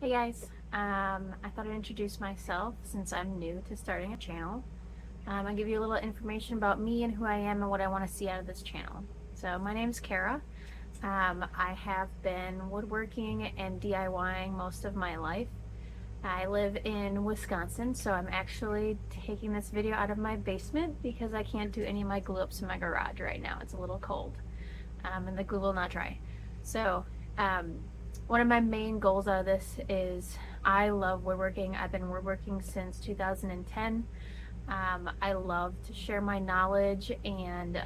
Hey guys, I thought I'd introduce myself since I'm new to starting a channel. I'll give you a little information about me and who I am and what I want to see out of this channel. So my name's Kara. I have been woodworking and DIYing most of my life. I live in Wisconsin, so I'm actually taking this video out of my basement because I can't do any of my glue ups in my garage right now. It's a little cold, and the glue will not dry. So um, one of my main goals out of this is I love woodworking. I've been woodworking since 2010. I love to share my knowledge and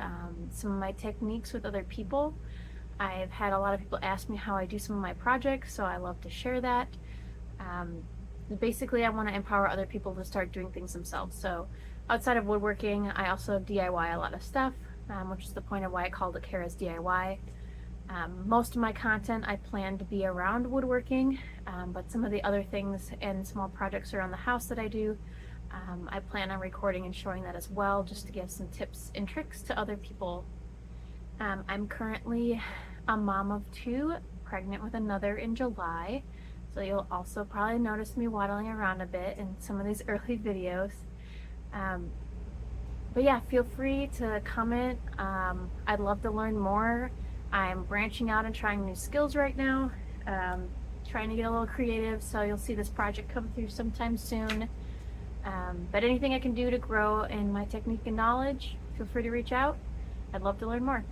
some of my techniques with other people. I've had a lot of people ask me how I do some of my projects, so I love to share that. Um, Basically, I want to empower other people to start doing things themselves. So outside of woodworking, I also DIY a lot of stuff, which is the point of why I called it Kara's DIY. Most of my content I plan to be around woodworking, but some of the other things and small projects around the house that I do, I plan on recording and showing that as well, just to give some tips and tricks to other people. I'm currently a mom of two, pregnant with another in July, so you'll also probably notice me waddling around a bit in some of these early videos. Um, but yeah, feel free to comment. I'd love to learn more. I'm branching out and trying new skills right now, trying to get a little creative, so you'll see this project come through sometime soon. But anything I can do to grow in my technique and knowledge, feel free to reach out. I'd love to learn more.